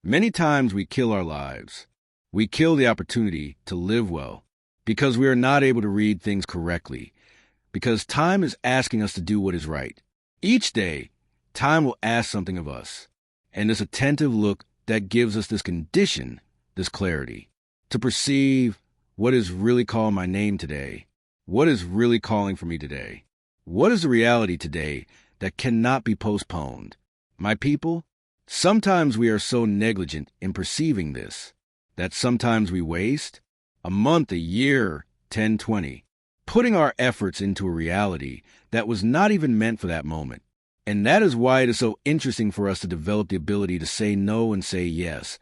Many times we kill our lives. We kill the opportunity to live well because we are not able to read things correctly, because time is asking us to do what is right. Each day, time will ask something of us, and this attentive look that gives us this condition, this clarity, to perceive what is really calling my name today, what is really calling for me today, what is the reality today that cannot be postponed. My people, sometimes we are so negligent in perceiving this that sometimes we waste a month, a year, 10, 20, putting our efforts into a reality that was not even meant for that moment. And that is why it is so interesting for us to develop the ability to say no and say yes,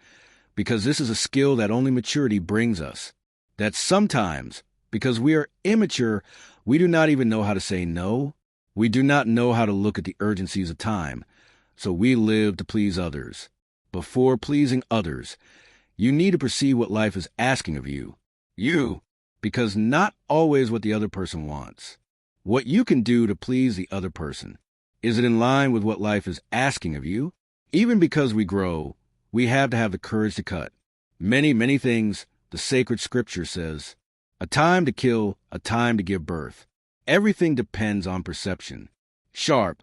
because this is a skill that only maturity brings us. That sometimes, because we are immature, we do not even know how to say no. We do not know how to look at the urgencies of time. So we live to please others. Before pleasing others, you need to perceive what life is asking of you. Because not always what the other person wants. What you can do to please the other person. Is it in line with what life is asking of you? Even because we grow, we have to have the courage to cut. Many, many things the sacred scripture says. A time to kill, a time to give birth. Everything depends on perception. Sharp,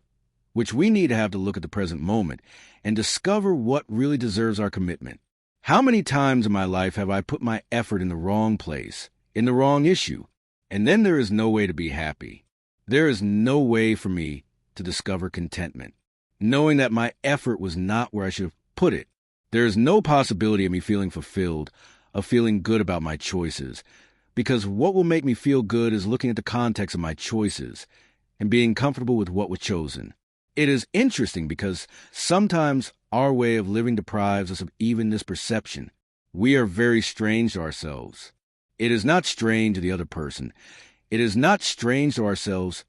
which we need to have to look at the present moment and discover what really deserves our commitment. How many times in my life have I put my effort in the wrong place, in the wrong issue, and then there is no way to be happy. There is no way for me to discover contentment, knowing that my effort was not where I should have put it. There is no possibility of me feeling fulfilled, of feeling good about my choices, because what will make me feel good is looking at the context of my choices and being comfortable with what was chosen. It is interesting because sometimes our way of living deprives us of even this perception. We are very strange to ourselves. It is not strange to the other person. It is not strange to ourselves.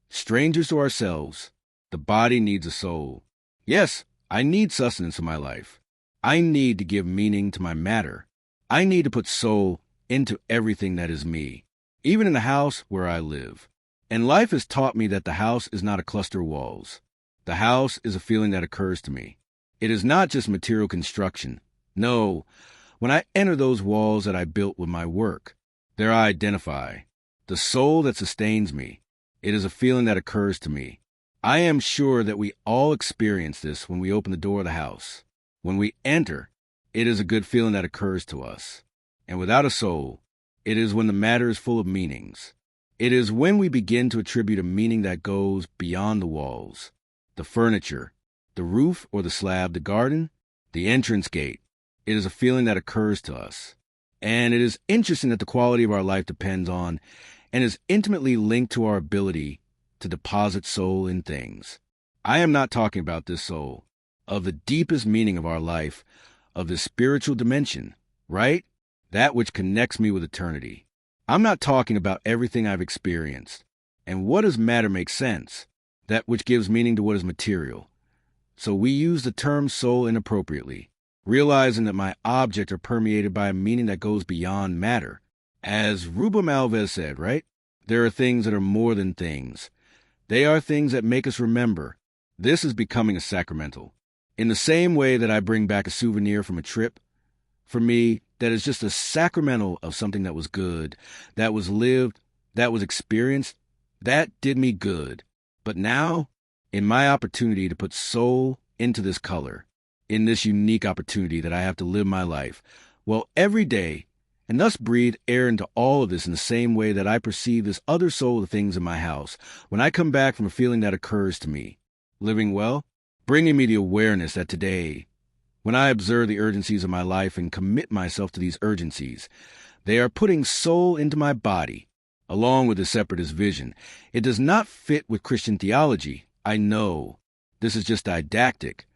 Strangers to ourselves. The body needs a soul. Yes, I need sustenance in my life. I need to give meaning to my matter. I need to put soul into everything that is me, even in the house where I live. And life has taught me that the house is not a cluster of walls. The house is a feeling that occurs to me. It is not just material construction. No, when I enter those walls that I built with my work, there I identify the soul that sustains me. It is a feeling that occurs to me. I am sure that we all experience this when we open the door of the house. When we enter, it is a good feeling that occurs to us. And without a soul, it is when the matter is full of meanings. It is when we begin to attribute a meaning that goes beyond the walls, the furniture, the roof or the slab, the garden, the entrance gate. It is a feeling that occurs to us. And it is interesting that the quality of our life depends on and is intimately linked to our ability to deposit soul in things. I am not talking about this soul, of the deepest meaning of our life, of the spiritual dimension, right? That which connects me with eternity. I'm not talking about everything I've experienced. And what does matter make sense? That which gives meaning to what is material. So we use the term soul inappropriately, realizing that my objects are permeated by a meaning that goes beyond matter. As Rubem Alves said, right? There are things that are more than things. They are things that make us remember. This is becoming a sacramental. In the same way that I bring back a souvenir from a trip, for me, that is just a sacramental of something that was good, that was lived, that was experienced, that did me good. But now, in my opportunity to put soul into this color, in this unique opportunity that I have to live my life, well, every day, and thus breathe air into all of this in the same way that I perceive this other soul of things in my house, when I come back from a feeling that occurs to me, living well, bringing me the awareness that today, when I observe the urgencies of my life and commit myself to these urgencies, they are putting soul into my body, along with the separatist vision. It does not fit with Christian theology. I know. This is just didactic.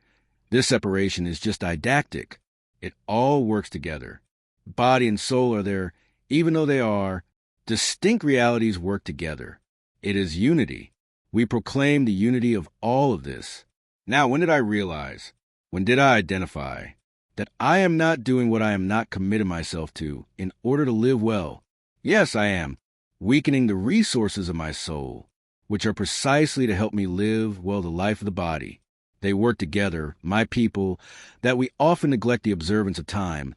This separation is just didactic. It all works together. Body and soul are there, even though they are distinct realities work together. It is unity. We proclaim the unity of all of this. Now, when did I realize? When did I identify that I am not doing what I am not committed myself to in order to live well? Yes, I am weakening the resources of my soul, which are precisely to help me live well the life of the body. They work together, my people, that we often neglect the observance of time.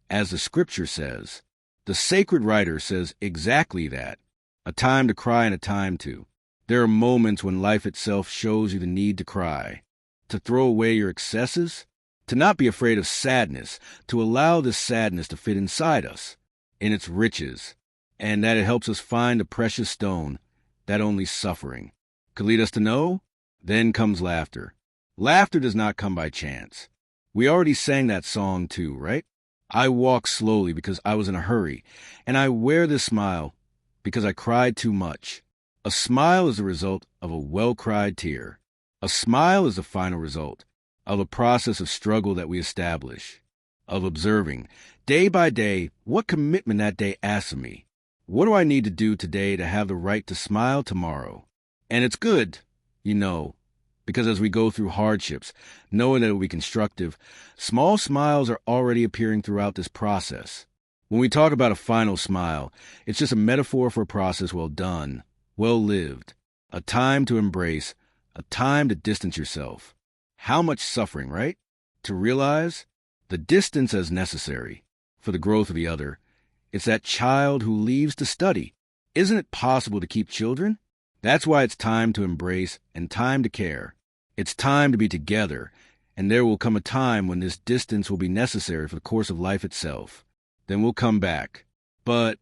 As the scripture says, the sacred writer says exactly that. A time to cry and a time to. There are moments when life itself shows you the need to cry, to throw away your excesses, to not be afraid of sadness, to allow this sadness to fit inside us, in its riches, and that it helps us find the precious stone that only suffering could lead us to know. Then comes laughter. Laughter does not come by chance. We already sang that song too, right? I walk slowly because I was in a hurry, and I wear this smile because I cried too much. A smile is the result of a well-cried tear. A smile is the final result of a process of struggle that we establish, of observing, day by day, what commitment that day asks of me. What do I need to do today to have the right to smile tomorrow? And it's good, because as we go through hardships, knowing that it will be constructive, small smiles are already appearing throughout this process. When we talk about a final smile, it's just a metaphor for a process well done, well lived, a time to embrace, a time to distance yourself. How much suffering, right? To realize the distance as necessary for the growth of the other. It's that child who leaves to study. Isn't it possible to keep children? That's why it's time to embrace and time to care. It's time to be together, and there will come a time when this distance will be necessary for the course of life itself. Then we'll come back. But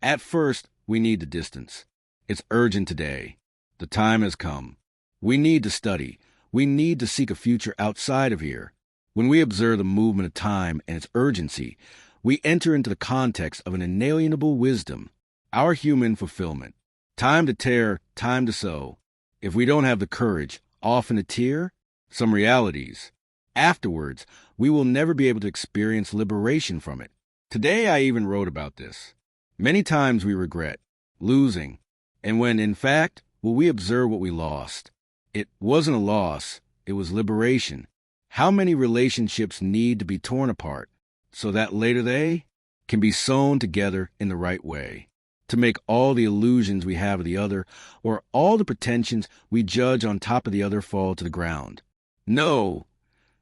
at first, we need the distance. It's urgent today. The time has come. We need to study. We need to seek a future outside of here. When we observe the movement of time and its urgency, we enter into the context of an inalienable wisdom, our human fulfillment. Time to tear, time to sow. If we don't have the courage, often a tear, some realities, afterwards, we will never be able to experience liberation from it. Today I even wrote about this. Many times we regret losing, and when, in fact, will we observe what we lost? It wasn't a loss, it was liberation. How many relationships need to be torn apart so that later they can be sewn together in the right way, to make all the illusions we have of the other or all the pretensions we judge on top of the other fall to the ground? No,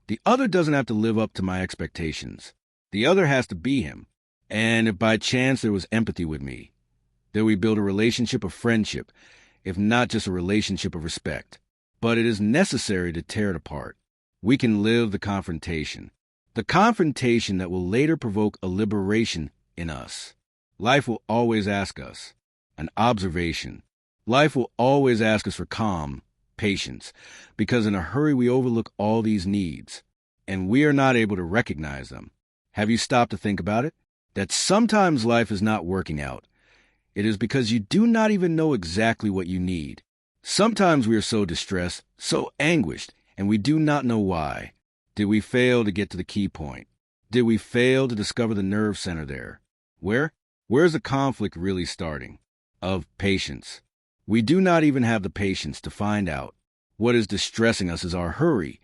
the other doesn't have to live up to my expectations. The other has to be him. And if by chance there was empathy with me, then we build a relationship of friendship, if not just a relationship of respect. But it is necessary to tear it apart. We can live the confrontation that will later provoke a liberation in us. Life will always ask us an observation. Life will always ask us for calm, patience, because in a hurry we overlook all these needs, and we are not able to recognize them. Have you stopped to think about it? That sometimes life is not working out. It is because you do not even know exactly what you need. Sometimes we are so distressed, so anguished, and we do not know why. Did we fail to get to the key point? Did we fail to discover the nerve center there? Where is the conflict really starting? Of patience. We do not even have the patience to find out. What is distressing us is our hurry.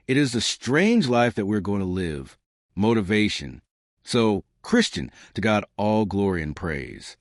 It is the strange life that we're going to live. Motivation. So, Christian, to God all glory and praise.